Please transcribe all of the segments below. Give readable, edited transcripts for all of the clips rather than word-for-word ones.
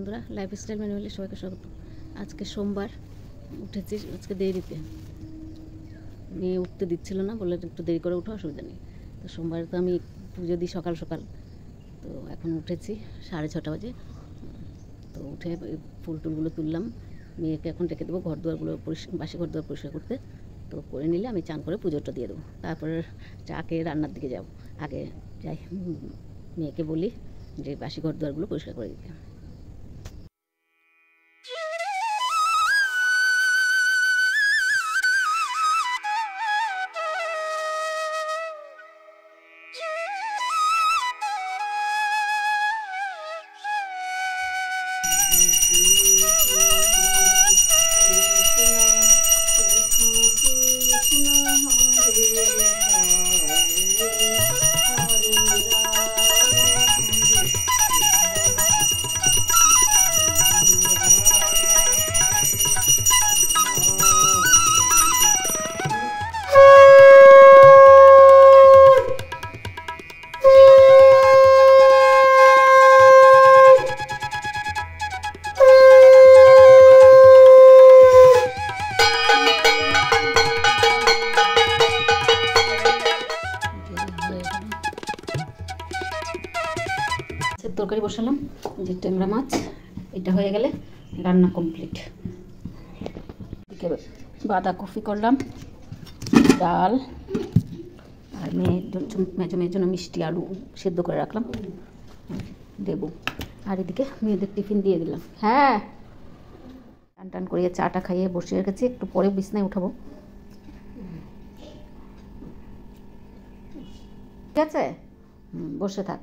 বন্ধুরা, লাইফস্টাইল ম্যানুয়ালে সবাইকে স্বাগত। আজকে সোমবার, উঠেছি আজকে দেরিতে। মেয়ে উঠতে দিচ্ছিল না, বলে একটু দেরি করে উঠো, অসুবিধা নেই। তো সোমবার তো আমি পুজো দিই সকাল সকাল, তো এখন উঠেছি 6:30 বাজে। তো উঠে ফুল টুলগুলো তুললাম, মেয়েকে এখন রেখে দেবো ঘর দুয়ারগুলো বাসি ঘর দুয়ার পরিষ্কার করতে। তো করে নিলে আমি চান করে পুজোটা দিয়ে দেবো, তারপরে চাকে রান্নার দিকে যাব। আগে যাই, মেয়েকে বলি যে বাসি ঘর দুয়ারগুলো পরিষ্কার করে দিতে। তরকারি বসালাম, যে ট্যাংরা মাছ, এটা হয়ে গেলে রান্না কমপ্লিট। বাঁধাকপি করলাম, ডাল, আর মেয়ের জন্য মিষ্টি আলু সেদ্ধ করে রাখলাম, দেবো। আর এদিকে মেয়েদের টিফিন দিয়ে দিলাম। হ্যাঁ, টান টান করিয়ে চাটা খাইয়ে বসে রেখেছি, একটু পরে বিছনায় উঠাবো। ঠিক আছে, বসে থাক।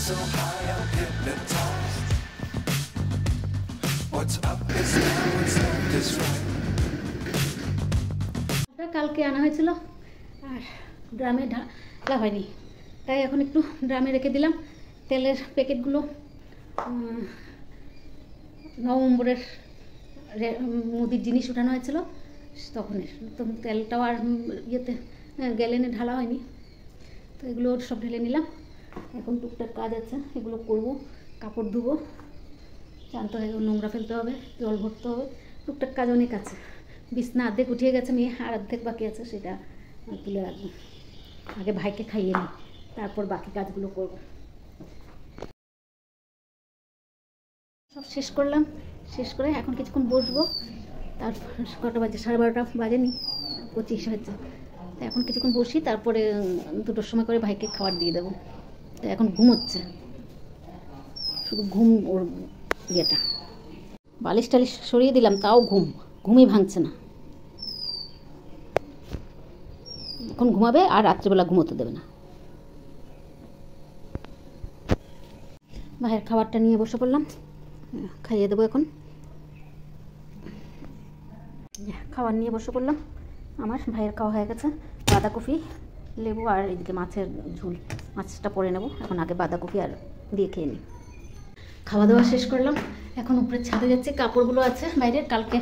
So high, I'm hypnotized. What's up is down, what's left is right. কালকে আনা হয়েছিল আর ড্রামে ঢালা হয়নি, তাই এখন একটু ড্রামে রেখে দিলাম। তেলের প্যাকেটগুলো নভেম্বরের মুদির জিনিস উঠানো হয়েছিল তখনের, তো তেলটাও আর ইয়েতে গ্যালেনে ঢালা হয়নি, তো এগুলো সব ঢেলে নিলাম। এখন টুকটাক কাজ আছে, এগুলো করবো। কাপড় ধুবো, চানতে হবে, নোংরা ফেলতে হবে, জল ভরতে হবে, টুকটাক কাজ অনেক আছে। বিছনা অর্ধেক উঠিয়ে গেছে মেয়ে, আর অর্ধেক বাকি আছে, সেটা তুলে রাখবো। আগে ভাইকে খাইয়ে নিই, তারপর বাকি কাজগুলো করবো। সব শেষ করলাম, শেষ করে এখন কিছুক্ষণ বসবো। তারপর কটা বাজে, 12:30 বাজেনি, 25 হয়েছে। তো এখন কিছুক্ষণ বসি, তারপরে 2টোর সময় করে ভাইকে খাবার দিয়ে দেবো। তো এখন ঘুমোচ্ছে, শুধু ঘুম ওর ইয়েটা। বালিশ টালিশ সরিয়ে দিলাম, তাও ঘুমই ভাঙছে না। এখন ঘুমাবে আর রাত্রিবেলা ঘুমোতে দেবে না। ভাইয়ের খাবারটা নিয়ে বসে পড়লাম, খাইয়ে দেবো এখন। খাবার নিয়ে বসে পড়লাম, আমার ভাইয়ের খাওয়া হয়ে গেছে। বাঁধাকপি, লেবু, আর এদিকে মাছের ঝোল। মাছটা পরে নেব, এখন আগে বাঁধাকপি আর দিয়ে খেয়ে নিই। খাওয়া দাওয়া শেষ করলাম, এখন উপরে ছাদে যাচ্ছি। কাপড়গুলো আছে বাইরের, কালকে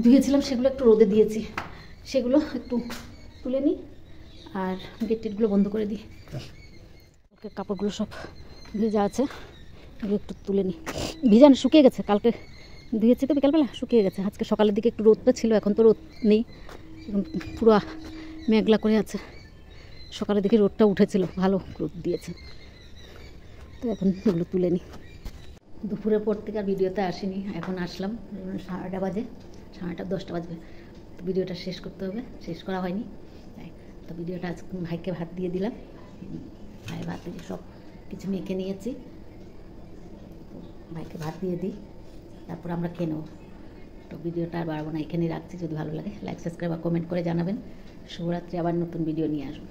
ধুয়েছিলাম, সেগুলো একটু রোদে দিয়েছি, সেগুলো একটু তুলে নিই আর গেট টেটগুলো বন্ধ করে দিই। কাপড়গুলো সব ভেজা আছে, এগুলো একটু তুলে নিই। ভিজানো শুকিয়ে গেছে, কালকে ধুয়েছি তো বিকালবেলা, শুকিয়ে গেছে। আজকে সকালের দিকে একটু রোদটা ছিল, এখন তো রোদ নেই, এখন পুরো মেঘলা করে আছে। সকালের দিকে রোদটা উঠেছিল, ভালো রোদ দিয়েছে। তো এখন এগুলো তুলে নিই। দুপুরের পর থেকে আর ভিডিওতে আসিনি, এখন আসলাম। 9:30 বাজে, 9:30 10টা বাজবে। তো ভিডিওটা শেষ করতে হবে, শেষ করা হয়নি। তাই তো ভিডিওটা আজ ভাইকে ভাত দিয়ে দিলাম। ভাই ভাত দিয়ে সব কিছু মেখে নিয়েছি, ভাইকে ভাত দিয়ে দিই। তারপর আমরা খেয়ে নেবো। তো ভিডিওটা আর বাড়াবো না, এখানেই রাখছি। যদি ভালো লাগে লাইক সাবস্ক্রাইব আর কমেন্ট করে জানাবেন। শুভরাত্রি, আবার নতুন ভিডিও নিয়ে আসবো।